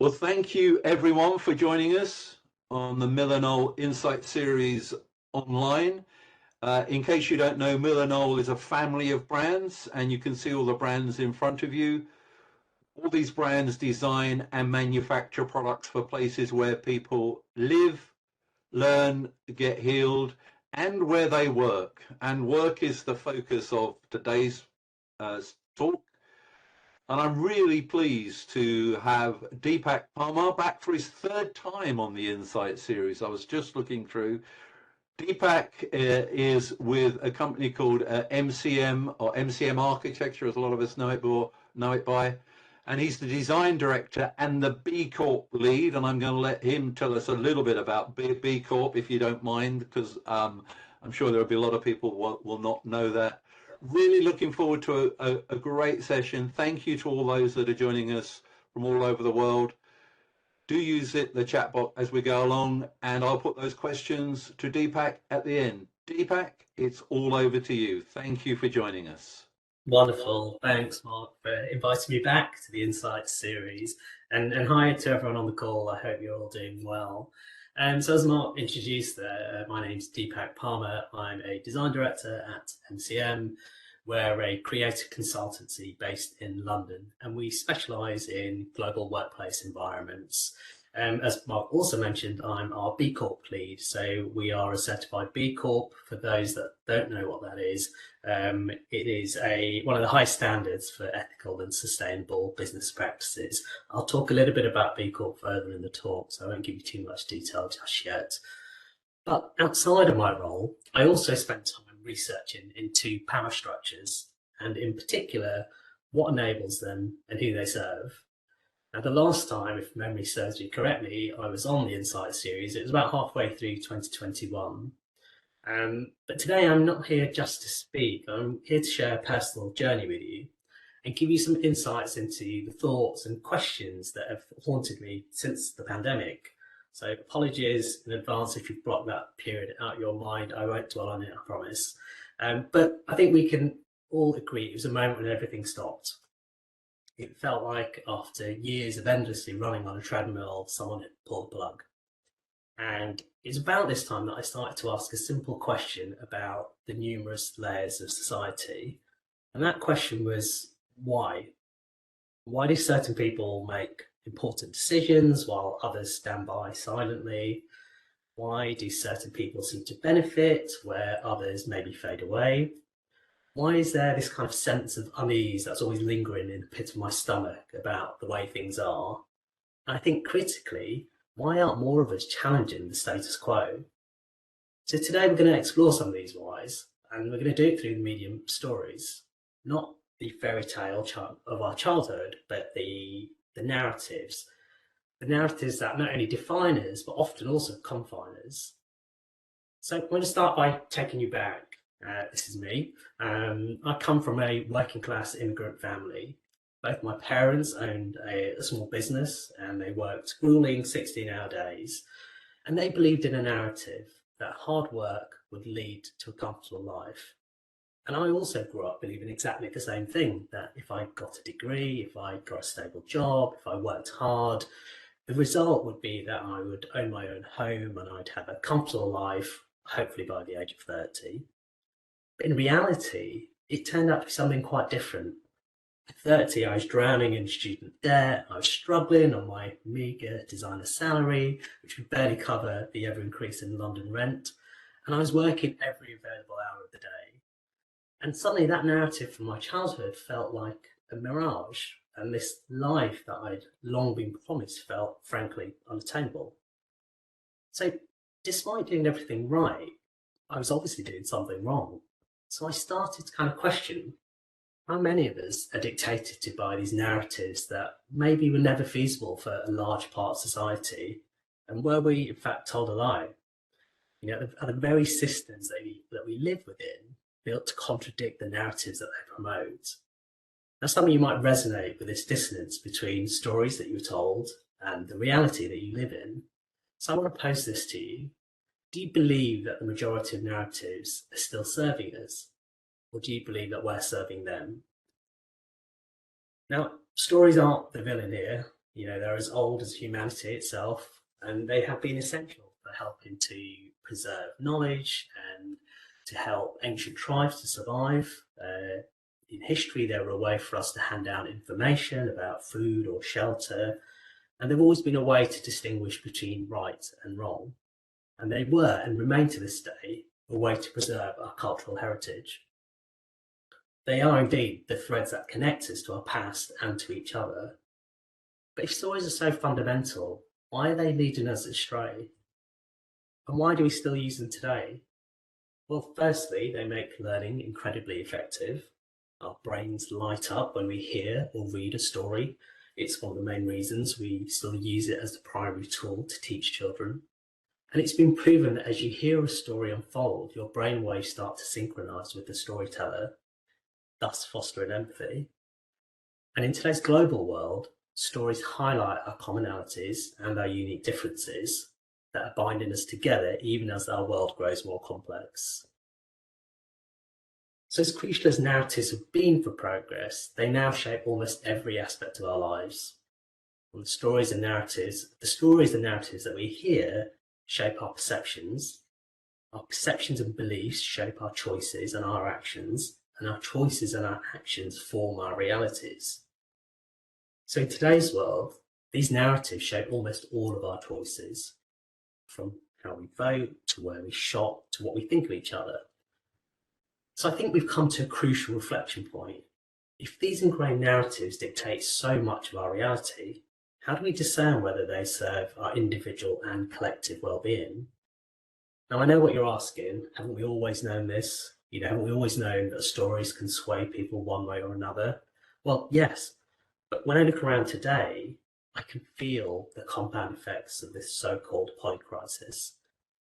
Well, thank you everyone for joining us on the Miller Insight Series online. In case you don't know, Miller is a family of brands, and you can see all the brands in front of you. All these brands design and manufacture products for places where people live, learn, get healed, and where they work. And work is the focus of today's talk. And I'm really pleased to have Deepak Parmar back for his third time on the Insight series. I was just looking through. Deepak is with a company called MCM or MCM Architecture, as a lot of us know it by. And he's the design director and the B Corp lead. And I'm going to let him tell us a little bit about B Corp, if you don't mind, because I'm sure there'll be a lot of people who will not know that. Really looking forward to a great session. Thank you to all those that are joining us from all over the world. Do use the chat box as we go along, and I'll put those questions to Deepak at the end. Deepak, it's all over to you. Thank you for joining us. Wonderful. Thanks, Mark, for inviting me back to the Insights series. And hi to everyone on the call. I hope you're all doing well. So as Mark introduced there, my name's Deepak Parmar. I'm a design director at MCM. We're a creative consultancy based in London, and we specialise in global workplace environments. As Mark also mentioned, I'm our B Corp lead. So we are a certified B Corp. For those that don't know what that is, it is one of the high standards for ethical and sustainable business practices. I'll talk a little bit about B Corp further in the talk, so I won't give you too much detail just yet. But outside of my role, I also spend time researching into power structures, and in particular, what enables them and who they serve. Now, the last time, if memory serves me correctly, I was on the Insight series. It was about halfway through 2021. But today I'm not here just to speak. I'm here to share a personal journey with you and give you some insights into the thoughts and questions that have haunted me since the pandemic. So apologies in advance if you've blocked that period out of your mind. I won't dwell on it, I promise. But I think we can all agree it was a moment when everything stopped. It felt like after years of endlessly running on a treadmill, someone had pulled the plug. And it's about this time that I started to ask a simple question about the numerous layers of society. And that question was, why? Why do certain people make important decisions while others stand by silently? Why do certain people seem to benefit where others maybe fade away? Why is there this kind of sense of unease that's always lingering in the pit of my stomach about the way things are? And I think critically, why aren't more of us challenging the status quo? So today we're going to explore some of these whys, and we're going to do it through the medium stories, not the fairy tale of our childhood, but the narratives that not only define us, but often also confine us. So I'm going to start by taking you back. This is me. I come from a working class immigrant family. Both my parents owned a small business, and they worked grueling 16-hour days. And they believed in a narrative that hard work would lead to a comfortable life. And I also grew up believing exactly the same thing, that if I got a degree, if I got a stable job, if I worked hard, the result would be that I would own my own home and I'd have a comfortable life, hopefully by the age of 30. But in reality, it turned out to be something quite different. At 30, I was drowning in student debt. I was struggling on my meagre designer salary, which would barely cover the ever increasing London rent. And I was working every available hour of the day. And suddenly that narrative from my childhood felt like a mirage. And this life that I'd long been promised felt, frankly, unattainable. So despite doing everything right, I was obviously doing something wrong. So I started to kind of question how many of us are dictated to by these narratives that maybe were never feasible for a large part of society, and were we in fact told a lie? You know, are the very systems that we live within built to contradict the narratives that they promote? Now, some of you might resonate with this dissonance between stories that you were told and the reality that you live in. So I want to pose this to you. Do you believe that the majority of narratives are still serving us? Or do you believe that we're serving them? Now, stories aren't the villain here. They're as old as humanity itself, and they have been essential for helping to preserve knowledge and to help ancient tribes to survive. In history, they were a way for us to hand down information about food or shelter, and they've always been a way to distinguish between right and wrong. And they were, and remain to this day, a way to preserve our cultural heritage. They are indeed the threads that connect us to our past and to each other. But if stories are so fundamental, why are they leading us astray? And why do we still use them today? Well, firstly, they make learning incredibly effective. Our brains light up when we hear or read a story. It's one of the main reasons we still use it as the primary tool to teach children. And it's been proven that as you hear a story unfold, your brain waves start to synchronize with the storyteller, thus fostering empathy. And in today's global world, stories highlight our commonalities and our unique differences that are binding us together even as our world grows more complex. So as crucial as narratives have been for progress, they now shape almost every aspect of our lives. And the stories and narratives that we hear shape our perceptions. Our perceptions and beliefs shape our choices and our actions, and our choices and our actions form our realities. So in today's world, these narratives shape almost all of our choices, from how we vote, to where we shop, to what we think of each other. So I think we've come to a crucial reflection point. If these ingrained narratives dictate so much of our reality, how do we discern whether they serve our individual and collective well-being? Now, I know what you're asking. Haven't we always known this? Haven't we always known that stories can sway people one way or another? Well, yes. But when I look around today, I can feel the compound effects of this so-called polycrisis.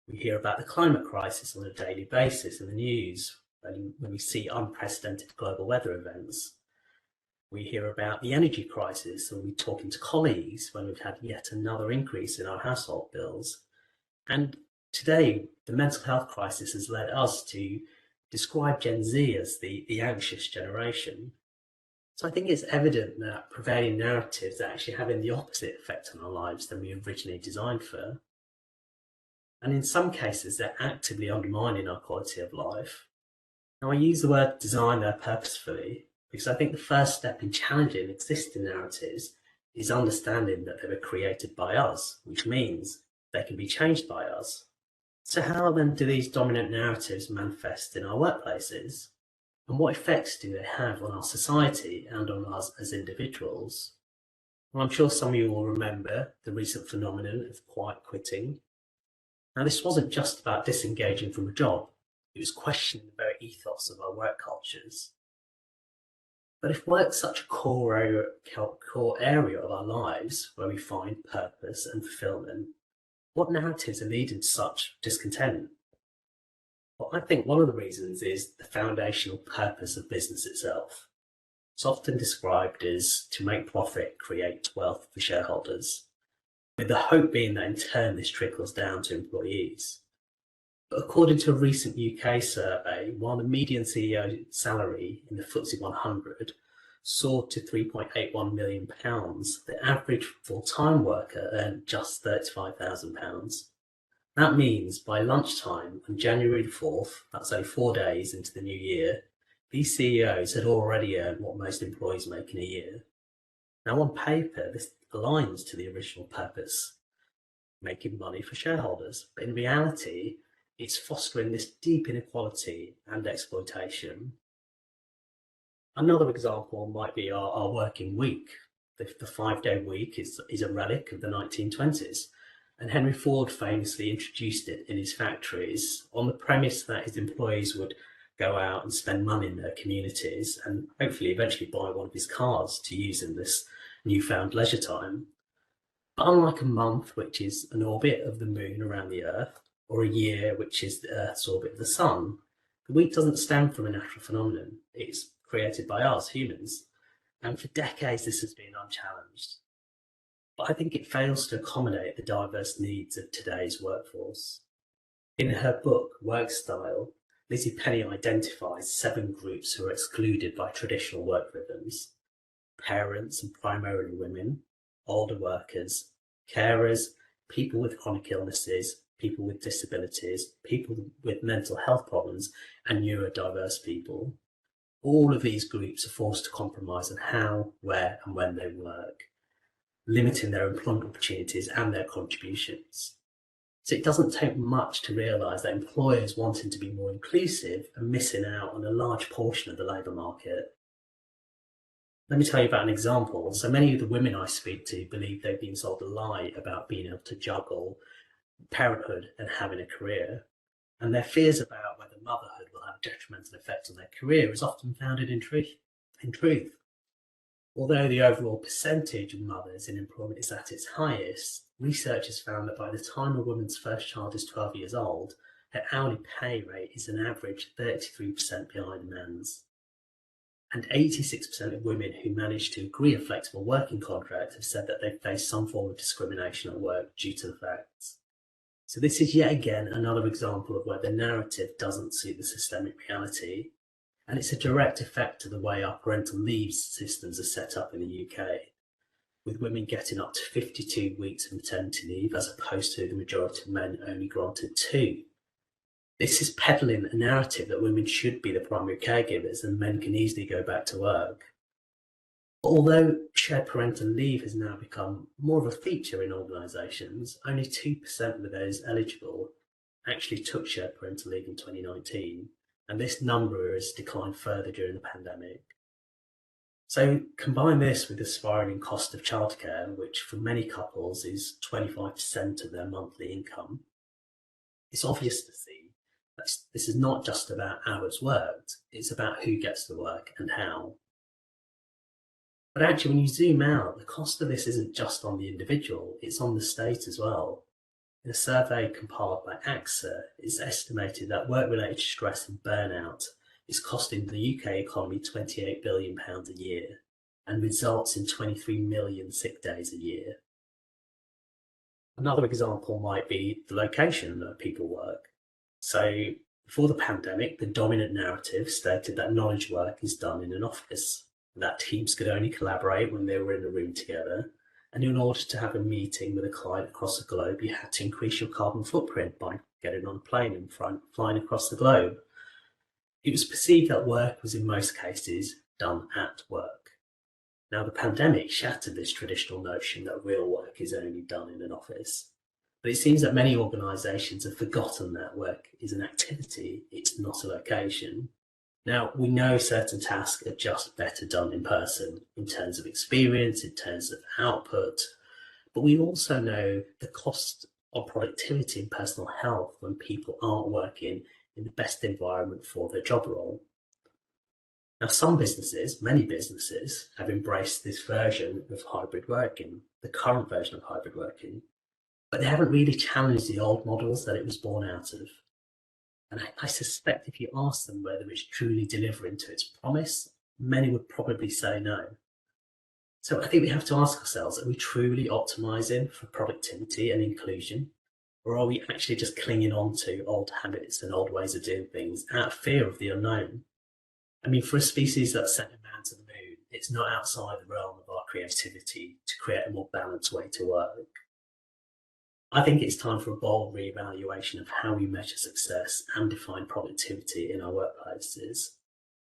We hear about the climate crisis on a daily basis in the news when we see unprecedented global weather events. We hear about the energy crisis when we're talking to colleagues when we've had yet another increase in our household bills. And today, the mental health crisis has led us to describe Gen Z as the anxious generation. So I think it's evident that prevailing narratives are actually having the opposite effect on our lives than we originally designed for. And in some cases, they're actively undermining our quality of life. Now, I use the word design there purposefully because I think the first step in challenging existing narratives is understanding that they were created by us, which means they can be changed by us. So how then do these dominant narratives manifest in our workplaces? And what effects do they have on our society and on us as individuals? Well, I'm sure some of you will remember the recent phenomenon of quiet quitting. Now, this wasn't just about disengaging from a job. It was questioning the very ethos of our work cultures. But if work's such a core area of our lives where we find purpose and fulfillment, what narratives are leading to such discontent? Well, I think one of the reasons is the foundational purpose of business itself. It's often described as to make profit, create wealth for shareholders, with the hope being that in turn this trickles down to employees. But according to a recent UK survey, while the median CEO salary in the FTSE 100 soared to £3.81 million, the average full-time worker earned just £35,000. That means by lunchtime on January 4th, that's only 4 days into the new year, these CEOs had already earned what most employees make in a year. Now, on paper, this aligns to the original purpose, making money for shareholders. But in reality, it's fostering this deep inequality and exploitation. Another example might be our working week. The 5-day week is a relic of the 1920s. And Henry Ford famously introduced it in his factories on the premise that his employees would go out and spend money in their communities and hopefully eventually buy one of his cars to use in this newfound leisure time. But unlike a month, which is an orbit of the moon around the Earth, or a year, which is the Earth's orbit of the sun, the week doesn't stem from a natural phenomenon. It's created by us, humans. And for decades, this has been unchallenged. But I think it fails to accommodate the diverse needs of today's workforce. In her book, Work Style, Lizzie Penny identifies 7 groups who are excluded by traditional work rhythms: parents and primarily women, older workers, carers, people with chronic illnesses, people with disabilities, people with mental health problems, and neurodiverse people. All of these groups are forced to compromise on how, where, and when they work, limiting their employment opportunities and their contributions. So it doesn't take much to realise that employers wanting to be more inclusive are missing out on a large portion of the labour market. Let me tell you about an example. So many of the women I speak to believe they've been sold a lie about being able to juggle parenthood and having a career. And their fears about whether motherhood will have a detrimental effect on their career is often founded in truth. Although the overall percentage of mothers in employment is at its highest, research has found that by the time a woman's first child is 12 years old, her hourly pay rate is an average 33% behind men's. And 86% of women who manage to agree a flexible working contract have said that they've faced some form of discrimination at work due to the facts. So this is yet again another example of where the narrative doesn't suit the systemic reality. And it's a direct effect of the way our parental leave systems are set up in the UK, with women getting up to 52 weeks of maternity leave as opposed to the majority of men only granted 2. This is peddling a narrative that women should be the primary caregivers and men can easily go back to work. Although shared parental leave has now become more of a feature in organisations, only 2% of those eligible actually took shared parental leave in 2019. And this number has declined further during the pandemic. So combine this with the spiralling cost of childcare, which for many couples is 25% of their monthly income. It's obvious to see that this is not just about hours worked, it's about who gets to work and how. But actually, when you zoom out, the cost of this isn't just on the individual, it's on the state as well. In a survey compiled by AXA, it's estimated that work-related stress and burnout is costing the UK economy £28 billion a year and results in 23 million sick days a year. Another example might be the location that people work. So before the pandemic, the dominant narrative stated that knowledge work is done in an office, that teams could only collaborate when they were in a room together. And in order to have a meeting with a client across the globe, you had to increase your carbon footprint by getting on a plane and flying across the globe. It was perceived that work was in most cases done at work. Now, the pandemic shattered this traditional notion that real work is only done in an office. But it seems that many organisations have forgotten that work is an activity, it's not a location. Now, we know certain tasks are just better done in person, in terms of experience, in terms of output, but we also know the cost of productivity and personal health when people aren't working in the best environment for their job role. Now, some businesses, many businesses, have embraced this version of hybrid working, the current version of hybrid working, but they haven't really challenged the old models that it was born out of. And I suspect if you ask them whether it's truly delivering to its promise, many would probably say no. So I think we have to ask ourselves, are we truly optimizing for productivity and inclusion? Or are we actually just clinging on to old habits and old ways of doing things out of fear of the unknown? I mean, for a species that sent a man to the moon, it's not outside the realm of our creativity to create a more balanced way to work. I think it's time for a bold reevaluation of how we measure success and define productivity in our workplaces.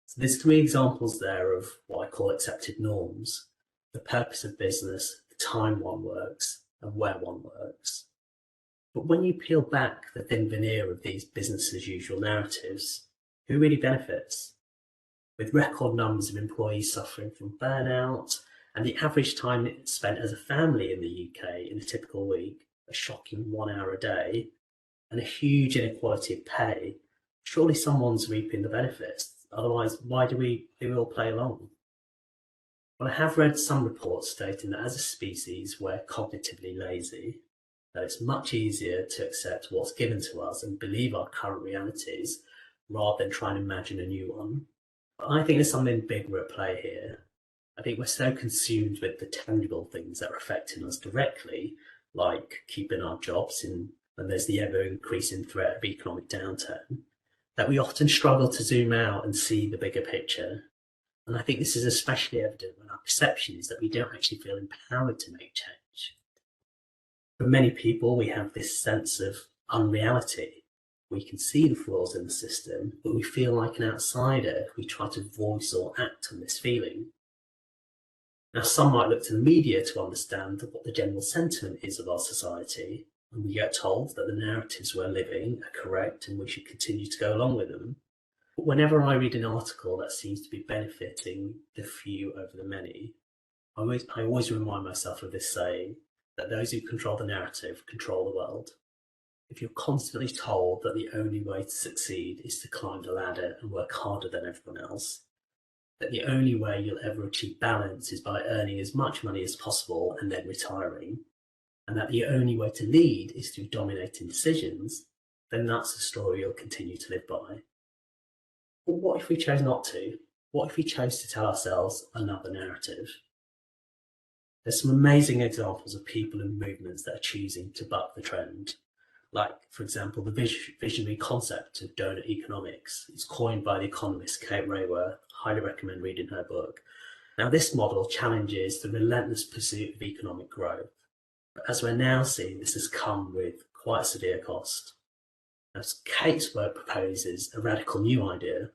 So there's 3 examples there of what I call accepted norms: the purpose of business, the time one works, and where one works. But when you peel back the thin veneer of these business as usual narratives, who really benefits? With record numbers of employees suffering from burnout, and the average time spent as a family in the UK in a typical week, a shocking 1 hour a day, and a huge inequality of pay, surely someone's reaping the benefits. Otherwise, why do we all play along? Well, I have read some reports stating that as a species, we're cognitively lazy, that it's much easier to accept what's given to us and believe our current realities rather than try and imagine a new one. But I think there's something bigger at play here. I think we're so consumed with the tangible things that are affecting us directly, like keeping our jobs when there's the ever-increasing threat of economic downturn, that we often struggle to zoom out and see the bigger picture. And I think this is especially evident when our perception is that we don't actually feel empowered to make change. For many people, we have this sense of unreality. We can see the flaws in the system, but we feel like an outsider if we try to voice or act on this feeling. Now, some might look to the media to understand what the general sentiment is of our society, and we get told that the narratives we're living are correct and we should continue to go along with them. But whenever I read an article that seems to be benefiting the few over the many, I always remind myself of this saying, that those who control the narrative control the world. If you're constantly told that the only way to succeed is to climb the ladder and work harder than everyone else, that the only way you'll ever achieve balance is by earning as much money as possible and then retiring, and that the only way to lead is through dominating decisions, then that's the story you'll continue to live by. But what if we chose not to? What if we chose to tell ourselves another narrative? There's some amazing examples of people and movements that are choosing to buck the trend. Like, for example, the visionary concept of donut economics. It's coined by the economist Kate Raworth. Highly recommend reading her book. Now, this model challenges the relentless pursuit of economic growth. But as we're now seeing, this has come with quite a severe cost. As Kate's work proposes a radical new idea,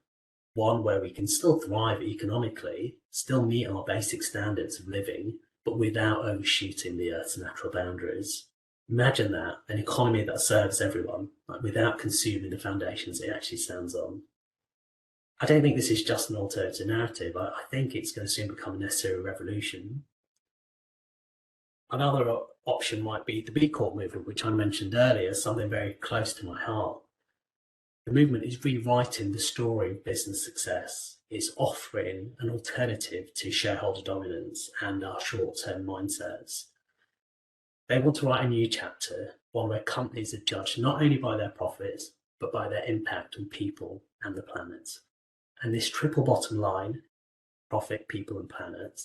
one where we can still thrive economically, still meet our basic standards of living, but without overshooting the Earth's natural boundaries. Imagine that, an economy that serves everyone, without consuming the foundations it actually stands on. I don't think this is just an alternative narrative. I think it's going to soon become a necessary revolution. Another option might be the B Corp movement, which I mentioned earlier, something very close to my heart. The movement is rewriting the story of business success. It's offering an alternative to shareholder dominance and our short-term mindsets. They want to write a new chapter, one where companies are judged not only by their profits, but by their impact on people and the planet. And this triple bottom line, profit, people and planet,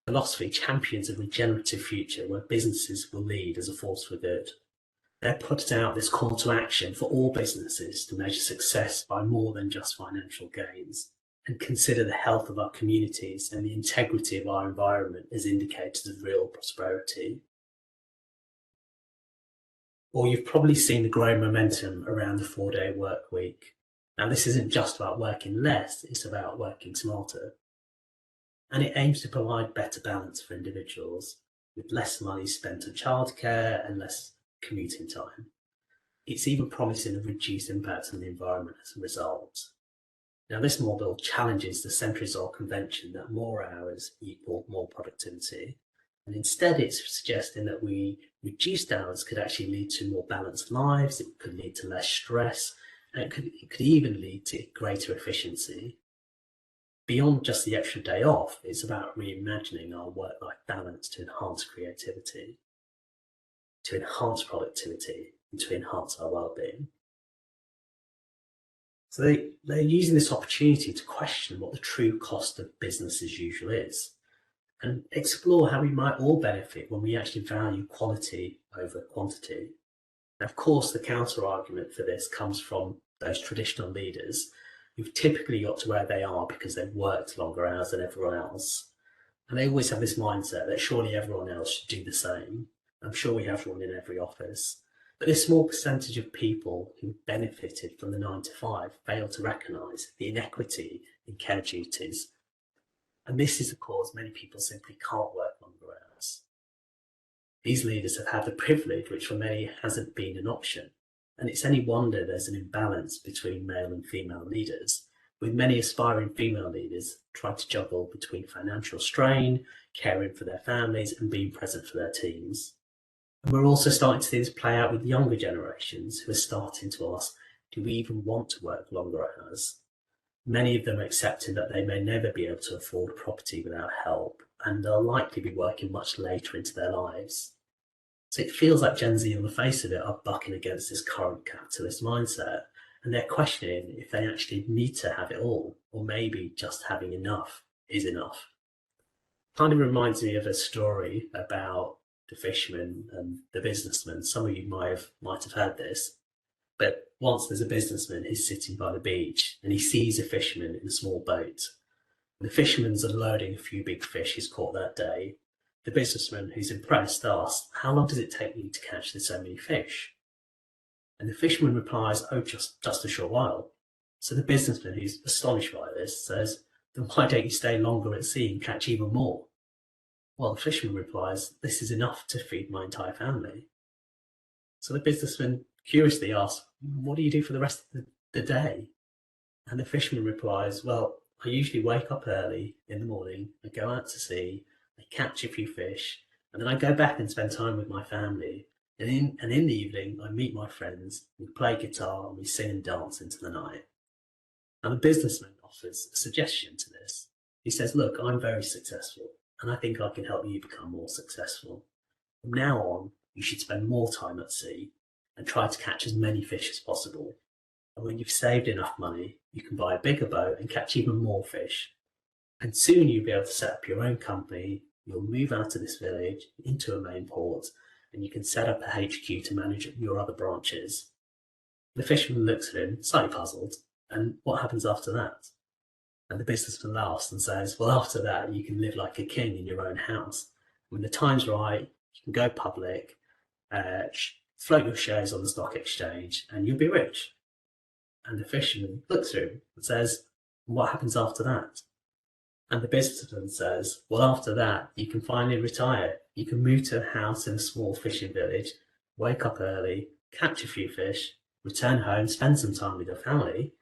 philosophy champions a regenerative future where businesses will lead as a force for good. They're putting out this call to action for all businesses to measure success by more than just financial gains and consider the health of our communities and the integrity of our environment as indicators of real prosperity. Or you've probably seen the growing momentum around the 4-day work week. Now, this isn't just about working less, it's about working smarter. And it aims to provide better balance for individuals with less money spent on childcare and less commuting time. It's even promising a reduced impact on the environment as a result. Now, this model challenges the centuries-old convention that more hours equal more productivity. And instead, it's suggesting that reduced hours could actually lead to more balanced lives, it could lead to less stress, and it could even lead to greater efficiency. Beyond just the extra day off, it's about reimagining our work-life balance to enhance creativity, to enhance productivity, and to enhance our well-being. So they're using this opportunity to question what the true cost of business as usual is, and explore how we might all benefit when we actually value quality over quantity. Now, of course, the counter-argument for this comes from those traditional leaders who've typically got to where they are because they've worked longer hours than everyone else. And they always have this mindset that surely everyone else should do the same. I'm sure we have one in every office. But this small percentage of people who benefited from the 9 to 5 fail to recognise the inequity in care duties. And this is the cause many people simply can't work longer hours. These leaders have had the privilege, which for many hasn't been an option. And it's any wonder there's an imbalance between male and female leaders, with many aspiring female leaders trying to juggle between financial strain, caring for their families, and being present for their teams. And we're also starting to see this play out with younger generations who are starting to ask, do we even want to work longer hours? Many of them are accepting that they may never be able to afford property without help, and they'll likely be working much later into their lives. So it feels like Gen Z on the face of it are bucking against this current capitalist mindset, and they're questioning if they actually need to have it all, or maybe just having enough is enough. Kind of reminds me of a story about the fisherman and the businessman. Some of you might have heard this, but once there's a businessman who's sitting by the beach and he sees a fisherman in a small boat, The fisherman's unloading a few big fish he's caught that day. The businessman, who's impressed, asks, "How long does it take you to catch so many fish?" And the fisherman replies, "Oh, just a short while." So the businessman, who's astonished by this, says, "Then why don't you stay longer at sea and catch even more?" Well, the fisherman replies, "This is enough to feed my entire family." So the businessman curiously asks, "What do you do for the rest of the day?" And the fisherman replies, "Well, I usually wake up early in the morning, I go out to sea, I catch a few fish, and then I go back and spend time with my family. And in the evening, I meet my friends, we play guitar, and we sing and dance into the night." And the businessman offers a suggestion to this. He says, "Look, I'm very successful, and I think I can help you become more successful. From now on, you should spend more time at sea and try to catch as many fish as possible. And when you've saved enough money, you can buy a bigger boat and catch even more fish. And soon you'll be able to set up your own company. You'll move out of this village into a main port, and you can set up a HQ to manage your other branches." The fisherman looks at him, slightly puzzled, and what happens after that? And the businessman laughs and says, "Well, after that, you can live like a king in your own house. When the time's right, you can go public, float your shares on the stock exchange, and you'll be rich." And the fisherman looks at him and says, "What happens after that?" And the businessman says, "Well, after that, you can finally retire. You can move to a house in a small fishing village, wake up early, catch a few fish, return home, spend some time with your family,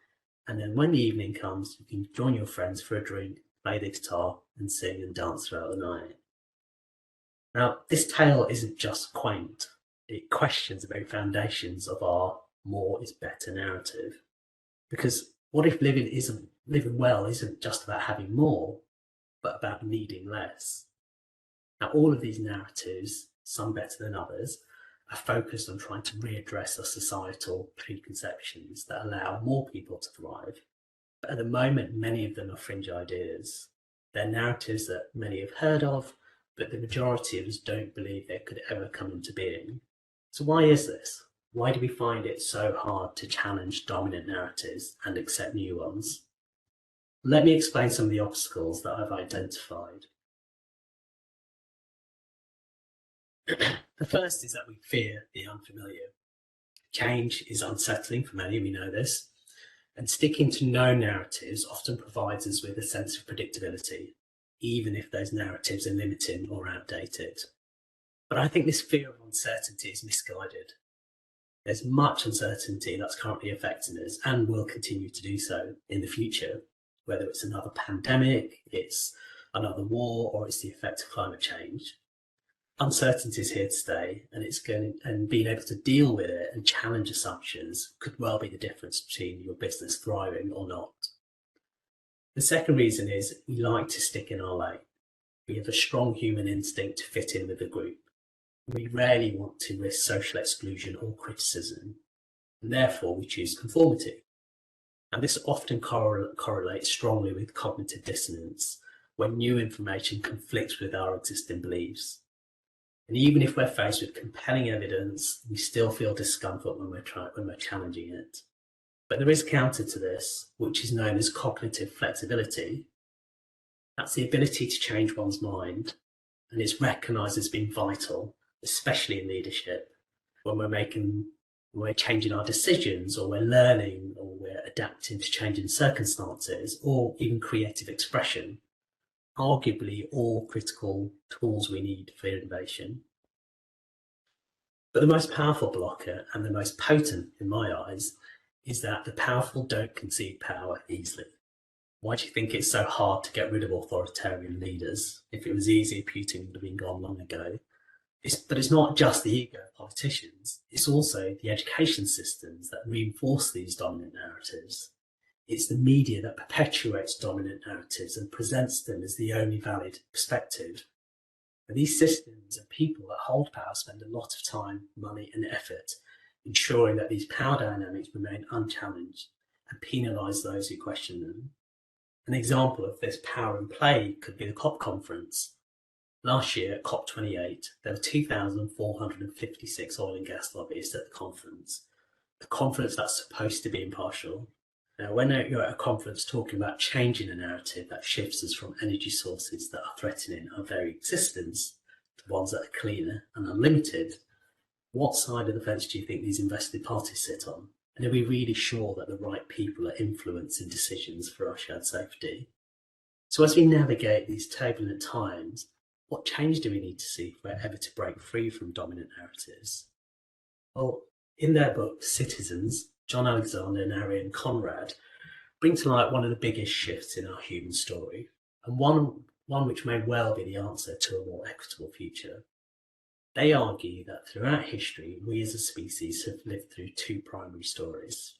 and then when the evening comes, you can join your friends for a drink, play the guitar, and sing and dance throughout the night." Now, this tale isn't just quaint. It questions the very foundations of our more is better narrative. Because what if living well isn't just about having more, but about needing less? Now, all of these narratives, some better than others, are focused on trying to readdress our societal preconceptions that allow more people to thrive. But at the moment, many of them are fringe ideas. They're narratives that many have heard of, but the majority of us don't believe they could ever come into being. So why is this? Why do we find it so hard to challenge dominant narratives and accept new ones? Let me explain some of the obstacles that I've identified. The first is that we fear the unfamiliar. Change is unsettling for many, we know this, and sticking to known narratives often provides us with a sense of predictability, even if those narratives are limiting or outdated. But I think this fear of uncertainty is misguided. There's much uncertainty that's currently affecting us and will continue to do so in the future, whether it's another pandemic, it's another war, or it's the effect of climate change. Uncertainty is here to stay, and being able to deal with it and challenge assumptions could well be the difference between your business thriving or not. The second reason is we like to stick in our lane. We have a strong human instinct to fit in with the group. We rarely want to risk social exclusion or criticism, and therefore we choose conformity. And this often correlates strongly with cognitive dissonance, when new information conflicts with our existing beliefs. And even if we're faced with compelling evidence, we still feel discomfort when we're challenging it. But there is counter to this, which is known as cognitive flexibility. That's the ability to change one's mind, and it's recognised as being vital, especially in leadership, when we're changing our decisions, or we're learning, or we're adapting to changing circumstances, or even creative expression. Arguably all critical tools we need for innovation. But the most powerful blocker, and the most potent in my eyes, is that the powerful don't concede power easily. Why do you think it's so hard to get rid of authoritarian leaders? If it was easy, Putin would have been gone long ago. But it's not just the ego of politicians, it's also the education systems that reinforce these dominant narratives. It's the media that perpetuates dominant narratives and presents them as the only valid perspective. And these systems and people that hold power spend a lot of time, money, and effort ensuring that these power dynamics remain unchallenged and penalise those who question them. An example of this power in play could be the COP conference. Last year at COP28, there were 2,456 oil and gas lobbyists at the conference. A conference that's supposed to be impartial. Now, when you're at a conference talking about changing a narrative that shifts us from energy sources that are threatening our very existence to ones that are cleaner and unlimited, what side of the fence do you think these invested parties sit on? And are we really sure that the right people are influencing decisions for our shared safety? So as we navigate these turbulent times, what change do we need to see if we're ever to break free from dominant narratives? Well, in their book, Citizens, John Alexander and Arian Conrad bring to light one of the biggest shifts in our human story, and one which may well be the answer to a more equitable future. They argue that throughout history, we as a species have lived through two primary stories.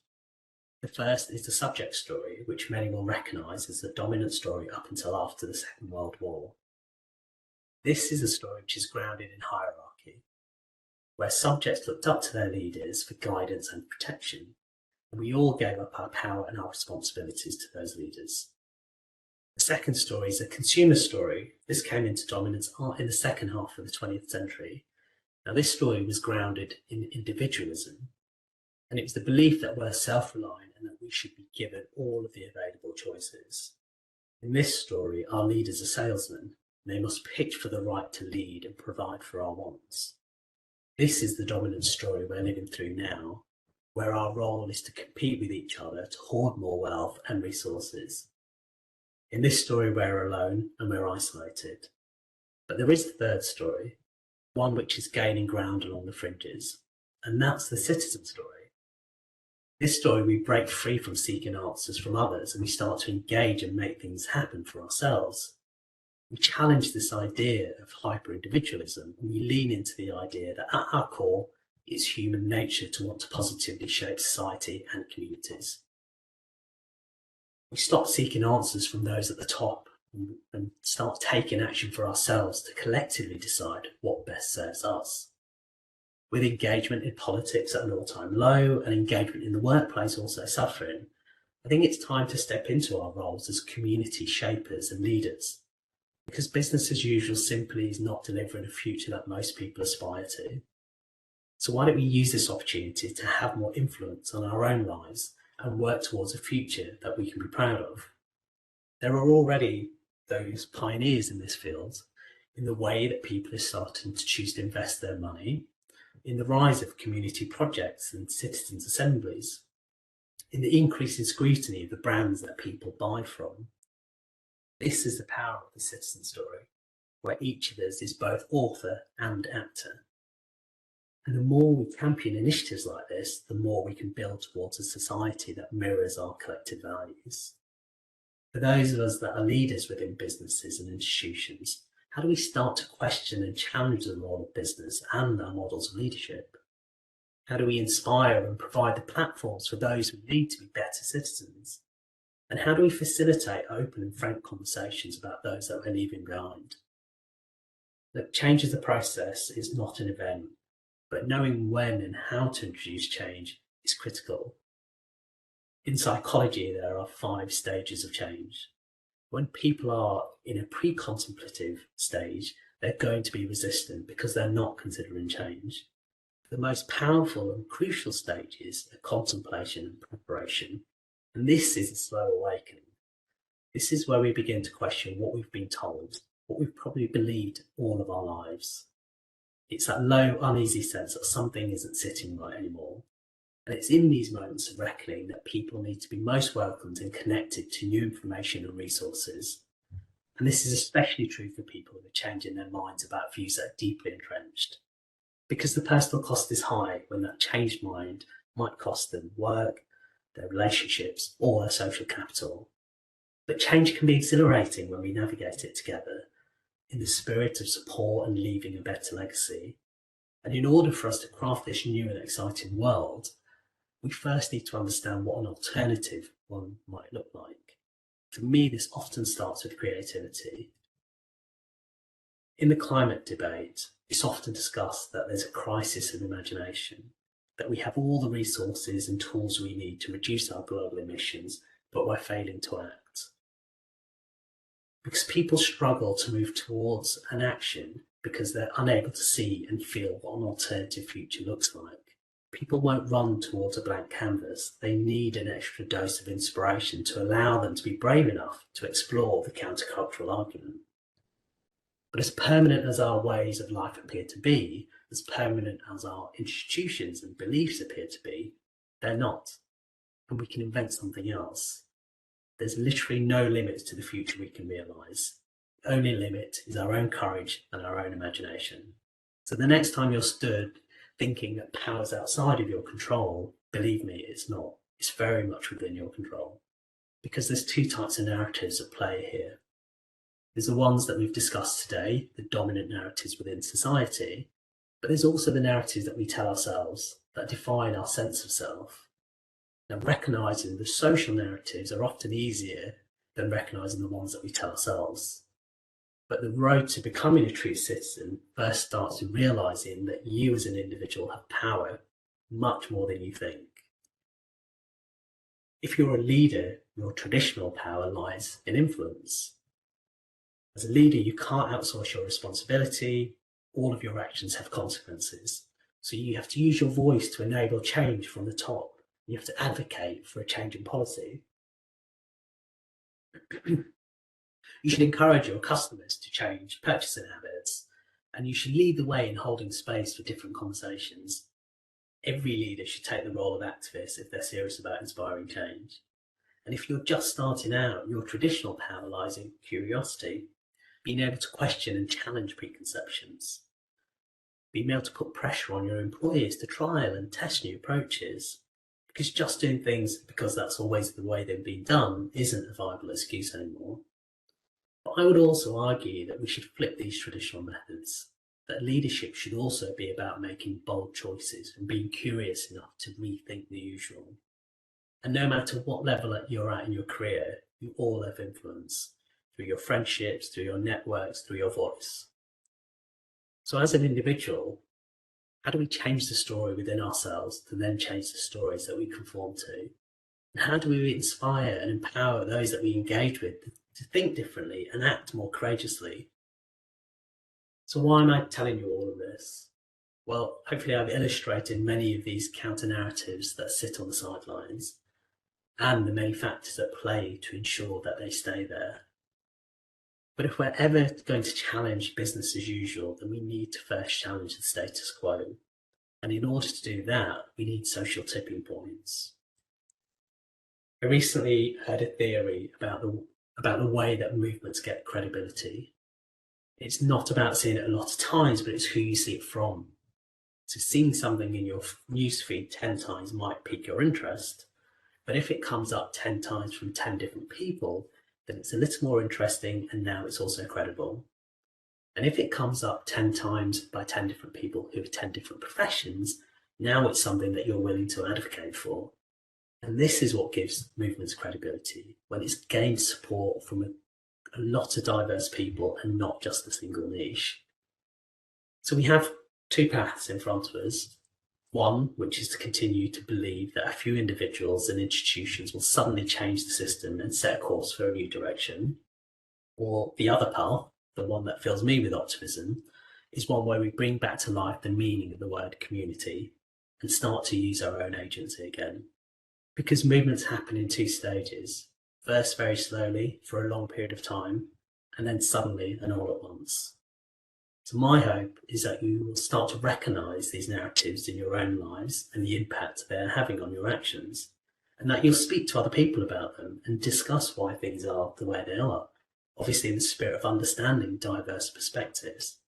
The first is the subject story, which many will recognise as the dominant story up until after the Second World War. This is a story which is grounded in hierarchy, where subjects looked up to their leaders for guidance and protection, and we all gave up our power and our responsibilities to those leaders. The second story is a consumer story. This came into dominance in the second half of the 20th century. Now, this story was grounded in individualism, and it was the belief that we're self-reliant and that we should be given all of the available choices. In this story, our leaders are salesmen, and they must pitch for the right to lead and provide for our wants. This is the dominant story we're living through now, where our role is to compete with each other to hoard more wealth and resources. In this story, we're alone and we're isolated. But there is a third story, one which is gaining ground along the fringes, and that's the citizen story. This story, we break free from seeking answers from others and we start to engage and make things happen for ourselves. We challenge this idea of hyper-individualism and we lean into the idea that at our core, it's human nature to want to positively shape society and communities. We stop seeking answers from those at the top and start taking action for ourselves to collectively decide what best serves us. With engagement in politics at an all-time low and engagement in the workplace also suffering, I think it's time to step into our roles as community shapers and leaders, because business as usual simply is not delivering a future that most people aspire to. So why don't we use this opportunity to have more influence on our own lives and work towards a future that we can be proud of? There are already those pioneers in this field in the way that people are starting to choose to invest their money, in the rise of community projects and citizens' assemblies, in the increasing scrutiny of the brands that people buy from. This is the power of the citizen story, where each of us is both author and actor. And the more we champion initiatives like this, the more we can build towards a society that mirrors our collective values. For those of us that are leaders within businesses and institutions, how do we start to question and challenge the role of business and our models of leadership? How do we inspire and provide the platforms for those who need to be better citizens? And how do we facilitate open and frank conversations about those that we're leaving behind? Look, change is a process, it's not an event, but knowing when and how to introduce change is critical. In psychology, there are 5 stages of change. When people are in a pre-contemplative stage, they're going to be resistant because they're not considering change. The most powerful and crucial stages are contemplation and preparation, and this is a slow awakening. This is where we begin to question what we've been told, what we've probably believed all of our lives. It's that low, uneasy sense that something isn't sitting right anymore. And it's in these moments of reckoning that people need to be most welcomed and connected to new information and resources. And this is especially true for people who are changing their minds about views that are deeply entrenched. Because the personal cost is high when that changed mind might cost them work, their relationships, or their social capital. But change can be exhilarating when we navigate it together in the spirit of support and leaving a better legacy. And in order for us to craft this new and exciting world, we first need to understand what an alternative one might look like. For me, this often starts with creativity. In the climate debate, it's often discussed that there's a crisis of imagination, that we have all the resources and tools we need to reduce our global emissions, but we're failing to act. Because people struggle to move towards an action because they're unable to see and feel what an alternative future looks like. People won't run towards a blank canvas. They need an extra dose of inspiration to allow them to be brave enough to explore the countercultural argument. But as permanent as our ways of life appear to be, as permanent as our institutions and beliefs appear to be, they're not. And we can invent something else. There's literally no limits to the future we can realise. The only limit is our own courage and our own imagination. So the next time you're stood thinking that power's outside of your control, believe me, it's not. It's very much within your control. Because there's two types of narratives at play here. There's the ones that we've discussed today, the dominant narratives within society, but there's also the narratives that we tell ourselves that define our sense of self. Now, recognising the social narratives are often easier than recognising the ones that we tell ourselves. But the road to becoming a true citizen first starts with realising that you as an individual have power, much more than you think. If you're a leader, your traditional power lies in influence. As a leader, you can't outsource your responsibility. All of your actions have consequences. So you have to use your voice to enable change from the top. You have to advocate for a change in policy. You should encourage your customers to change purchasing habits, and you should lead the way in holding space for different conversations. Every leader should take the role of activist if they're serious about inspiring change. And if you're just starting out, your traditional power lies in curiosity, being able to question and challenge preconceptions, being able to put pressure on your employees to trial and test new approaches, because just doing things because that's always the way they've been done isn't a viable excuse anymore. But I would also argue that we should flip these traditional methods, that leadership should also be about making bold choices and being curious enough to rethink the usual. And no matter what level you're at in your career, you all have influence through your friendships, through your networks, through your voice. So as an individual, how do we change the story within ourselves to then change the stories that we conform to? And how do we inspire and empower those that we engage with to think differently and act more courageously? So why am I telling you all of this? Well, hopefully I've illustrated many of these counter-narratives that sit on the sidelines and the many factors at play to ensure that they stay there. But if we're ever going to challenge business as usual, then we need to first challenge the status quo. And in order to do that, we need social tipping points. I recently heard a theory about the way that movements get credibility. It's not about seeing it a lot of times, but it's who you see it from. So seeing something in your newsfeed 10 times might pique your interest, but if it comes up 10 times from 10 different people, then it's a little more interesting, and now it's also credible. And if it comes up 10 times by 10 different people who have 10 different professions, now it's something that you're willing to advocate for. And this is what gives movements credibility, when it's gained support from a lot of diverse people and not just a single niche. So we have two paths in front of us. One, which is to continue to believe that a few individuals and institutions will suddenly change the system and set a course for a new direction. Or the other path, the one that fills me with optimism, is one where we bring back to life the meaning of the word community and start to use our own agency again. Because movements happen in two stages. First, very slowly for a long period of time, and then suddenly and all at once. So my hope is that you will start to recognise these narratives in your own lives and the impact they're having on your actions, and that you'll speak to other people about them and discuss why things are the way they are, obviously in the spirit of understanding diverse perspectives.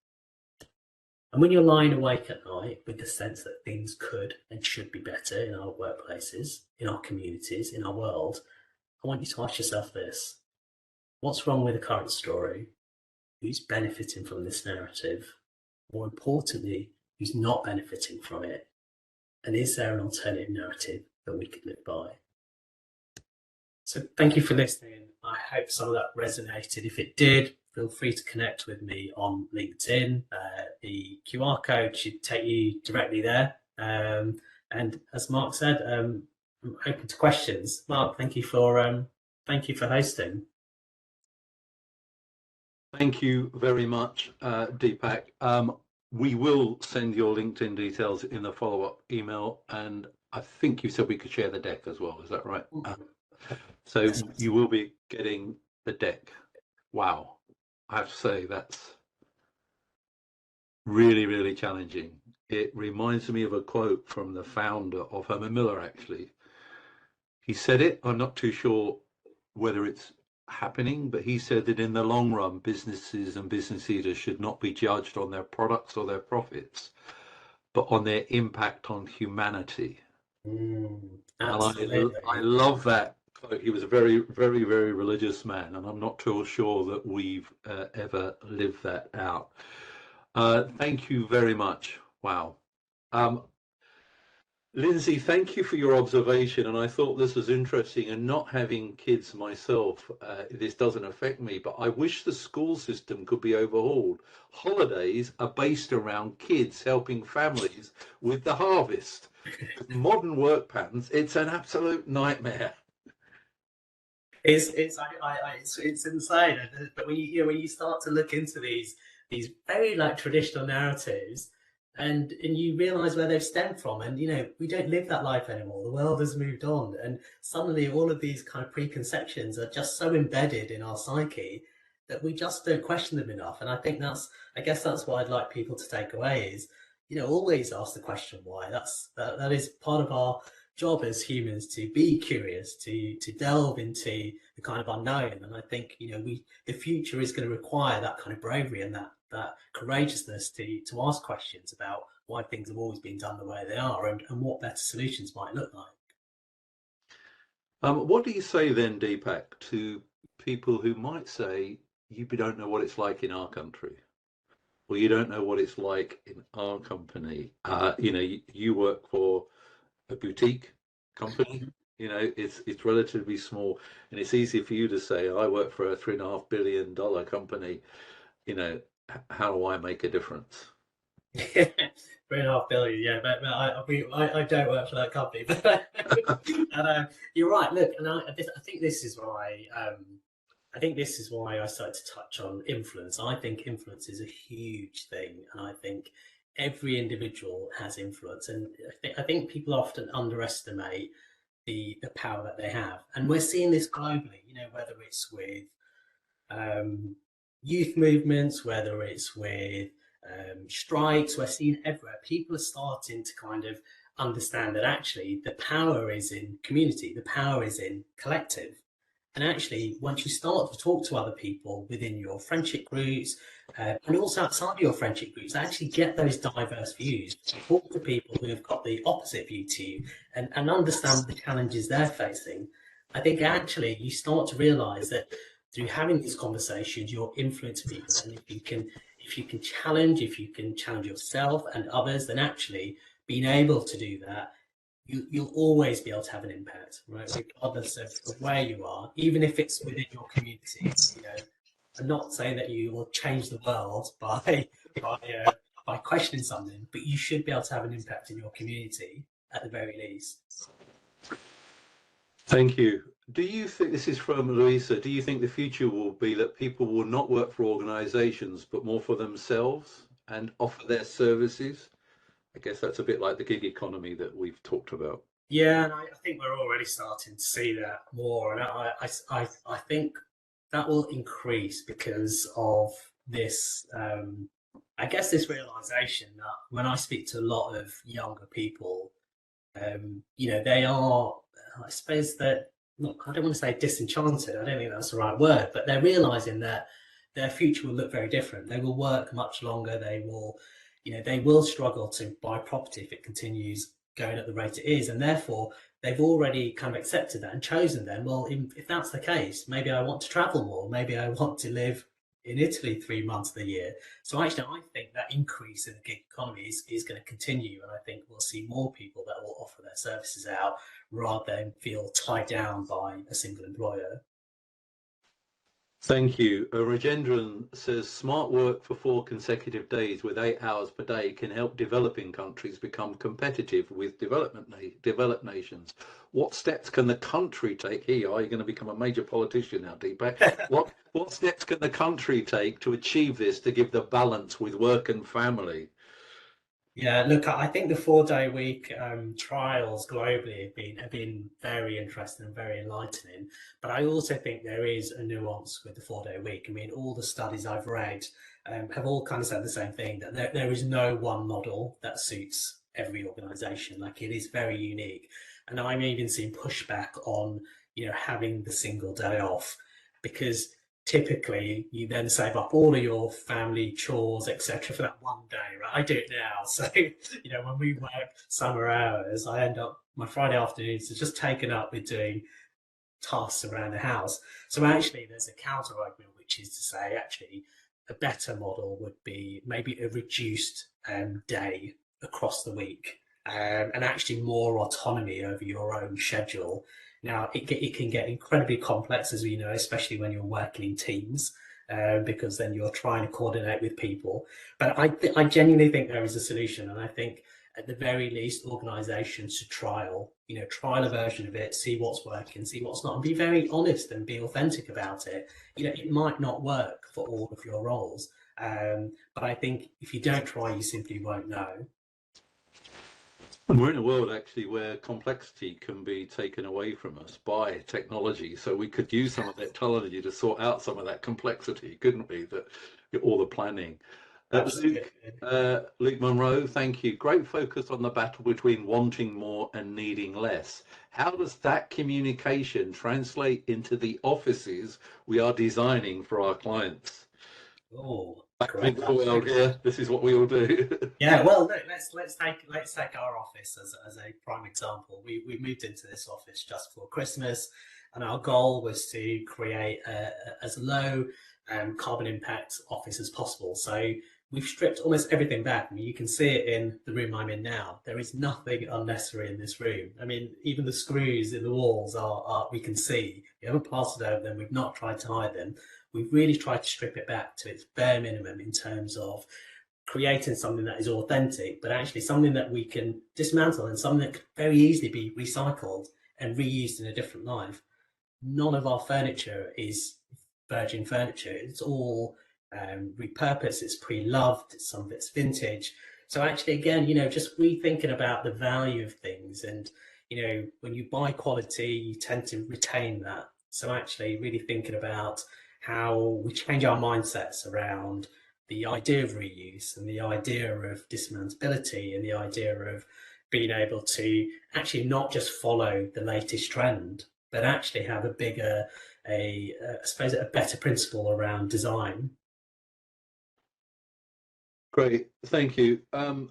And when you're lying awake at night with the sense that things could and should be better in our workplaces, in our communities, in our world, I want you to ask yourself this: what's wrong with the current story? Who's benefiting from this narrative? More importantly, who's not benefiting from it? And is there an alternative narrative that we could live by? So thank you for listening. I hope some of that resonated. If it did, feel free to connect with me on LinkedIn. The QR code should take you directly there. And as Mark said, I'm open to questions. Mark, thank you for hosting. Thank you very much, Deepak. we will send your LinkedIn details in the follow-up email, and I think you said we could share the deck as well. Is that right? So you will be getting the deck. Wow. I have to say that's really, really challenging. It reminds me of a quote from the founder of Herman Miller, actually. He said it, I'm not too sure whether it's happening, but he said that in the long run, businesses and business leaders should not be judged on their products or their profits, but on their impact on humanity. Absolutely. And I love that quote. He was a very, very, very religious man, and I'm not too sure that we've ever lived that out. Thank you very much. Wow. Lindsay, thank you for your observation, and I thought this was interesting. And not having kids myself, this doesn't affect me, but I wish the school system could be overhauled. Holidays are based around kids helping families with the harvest. With modern work patterns, it's an absolute nightmare. It's insane. But when you start to look into these very like traditional narratives, and you realize where they've stemmed from, and we don't live that life anymore. The world has moved on, and suddenly all of these kind of preconceptions are just so embedded in our psyche that we just don't question them enough. And I guess that's what I'd like people to take away is, always ask the question why. That is part of our job as humans, to be curious, to delve into the kind of unknown. And I think the future is going to require that kind of bravery and that courageousness to ask questions about why things have always been done the way they are, and what better solutions might look like. What do you say then, Deepak, to people who might say, you don't know what it's like in our country, or you don't know what it's like in our company? You work for a boutique company. It's relatively small, and it's easy for you to say, I work for a $3.5 billion company. How do I make a difference? 3.5 billion, yeah, but I don't work for that company. But you're right. Look, and I think this is why I started to touch on influence. I think influence is a huge thing, and I think every individual has influence, and I think people often underestimate the power that they have, and we're seeing this globally. Whether it's with youth movements, whether it's with strikes, we're seeing everywhere. People are starting to kind of understand that actually the power is in community, the power is in collective. And actually, once you start to talk to other people within your friendship groups, and also outside of your friendship groups, actually get those diverse views, talk to people who have got the opposite view to you, and understand the challenges they're facing. I think actually you start to realize that through having these conversations, you're influencing people. And if you can challenge yourself and others, then actually being able to do that, you'll always be able to have an impact, right? Regardless of where you are, even if it's within your community. I'm not saying that you will change the world by questioning something, but you should be able to have an impact in your community at the very least. Thank you. Do you think, this is from Louisa, do you think the future will be that people will not work for organizations, but more for themselves and offer their services? I guess that's a bit like the gig economy that we've talked about. Yeah, and I think we're already starting to see that more, and I think that will increase because of this. I guess this realization that when I speak to a lot of younger people, they are, I suppose that, look, I don't want to say disenchanted. I don't think that's the right word, but they're realizing that their future will look very different. They will work much longer. They will struggle to buy property if it continues going at the rate it is, and therefore they've already kind of accepted that and chosen then, well, if that's the case, maybe I want to travel more, maybe I want to live in Italy 3 months of the year. So actually I think that increase in the gig economy is going to continue, and I think we'll see more people that will offer their services out rather than feel tied down by a single employer. Thank you. Rajendran says smart work for 4 consecutive days with 8 hours per day can help developing countries become competitive with developed nations. What steps can the country take? Here, are you going to become a major politician now, Deepak? What steps can the country take to achieve this, to give the balance with work and family? Yeah, look, I think the 4-day week trials globally have been very interesting and very enlightening. But I also think there is a nuance with the 4-day week. I mean, all the studies I've read have all kind of said the same thing, that there is no one model that suits every organization. Like, it is very unique. And I'm even seeing pushback on, having the single day off, because typically you then save up all of your family chores, etc., for that one day, right? I do it now. So, when we work summer hours, I end up, my Friday afternoons are just taken up with doing tasks around the house. So actually there's a counter argument, which is to say, actually, a better model would be maybe a reduced day across the week, and actually more autonomy over your own schedule. Now, it can get incredibly complex, as we know, especially when you're working in teams, because then you're trying to coordinate with people. But I genuinely think there is a solution, and I think at the very least, organisations should trial a version of it, see what's working, see what's not, and be very honest and be authentic about it. It might not work for all of your roles, but I think if you don't try, you simply won't know. And we're in a world actually where complexity can be taken away from us by technology. So we could use some of that technology to sort out some of that complexity, couldn't we? All the planning. Absolutely. Luke Monroe, thank you. Great focus on the battle between wanting more and needing less. How does that communication translate into the offices we are designing for our clients? Oh, Back great. into the world here. This is what we all do. Yeah, well, look, let's take our office as a prime example. We moved into this office just before Christmas, and our goal was to create as low carbon impact office as possible. So we've stripped almost everything back. I mean, you can see it in the room I'm in now. There is nothing unnecessary in this room. I mean, even the screws in the walls are we can see. We haven't plastered over them. We've not tried to hide them. We've really tried to strip it back to its bare minimum in terms of creating something that is authentic, but actually something that we can dismantle and something that could very easily be recycled and reused in a different life. None of our furniture is virgin furniture. It's all repurposed, it's pre-loved, some of it's vintage. So actually, again, just rethinking about the value of things. And, when you buy quality, you tend to retain that. So actually really thinking about how we change our mindsets around the idea of reuse and the idea of dismantleability and the idea of being able to actually not just follow the latest trend, but actually have a bigger, I suppose, a better principle around design. Great, thank you. I've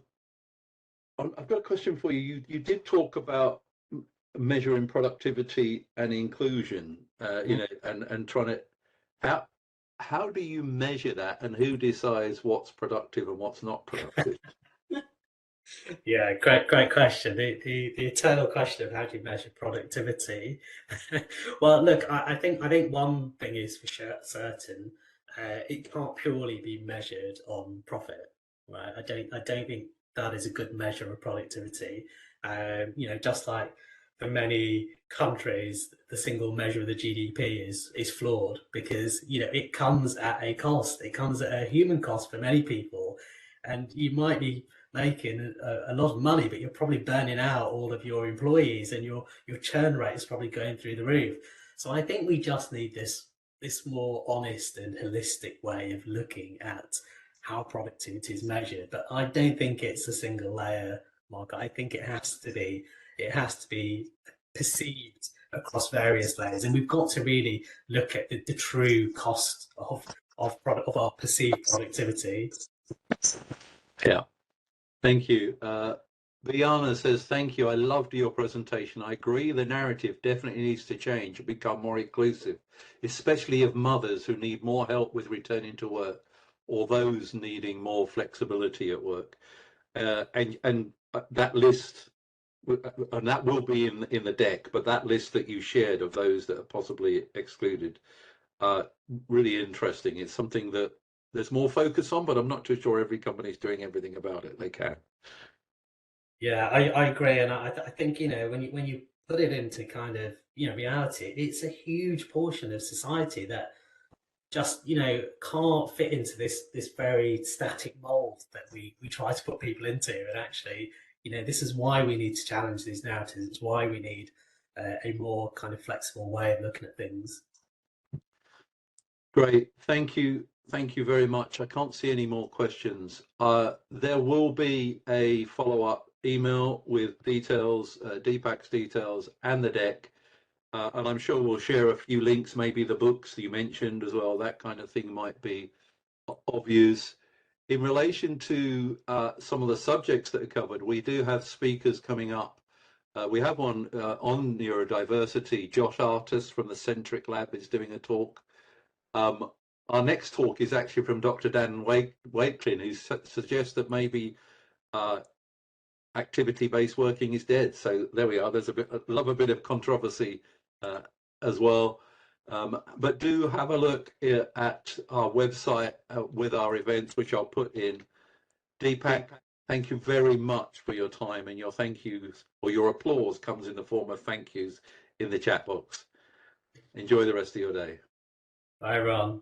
got a question for you. You did talk about measuring productivity and inclusion, and trying to, how do you measure that, and who decides what's productive and what's not productive? Yeah, great question. The eternal question of how do you measure productivity? Well, look, I think one thing is for certain, it can't purely be measured on profit, right? I don't think that is a good measure of productivity. Just like for many countries, the single measure of the GDP is flawed, because it comes at a cost. It comes at a human cost for many people, and you might be making a lot of money, but you're probably burning out all of your employees, and your churn rate is probably going through the roof. So I think we just need this more honest and holistic way of looking at how productivity is measured. But I don't think it's a single layer, Mark. I think it has to be perceived across various layers, and we've got to really look at the true cost of our perceived productivity. Yeah, thank you. Viana says, thank you. I loved your presentation. I agree the narrative definitely needs to change and become more inclusive, especially of mothers who need more help with returning to work, or those needing more flexibility at work. And that list, and that will be in the deck, but that list that you shared of those that are possibly excluded, really interesting. It's something that there's more focus on, but I'm not too sure every company is doing everything about it. They can. Yeah, I agree, and I think when you put it into kind of reality, it's a huge portion of society that just, you know, can't fit into this very static mold that we try to put people into. And actually, you know, this is why we need to challenge these narratives. It's why we need a more kind of flexible way of looking at things. Great, thank you. Thank you very much. I can't see any more questions. There will be a follow-up email with details, Deepak's details and the deck. And I'm sure we'll share a few links, maybe the books you mentioned as well. That kind of thing might be of use. In relation to some of the subjects that are covered, we do have speakers coming up. We have one on neurodiversity. Josh Artis from the Centric Lab is doing a talk. Our next talk is actually from Dr. Dan Wakelin, who suggests that maybe activity-based working is dead. So there we are. There's I love a bit of controversy as well. But do have a look at our website with our events, which I'll put in. Deepak, thank you very much for your time, and your thank yous or your applause comes in the form of thank yous in the chat box. Enjoy the rest of your day. Bye, Ron.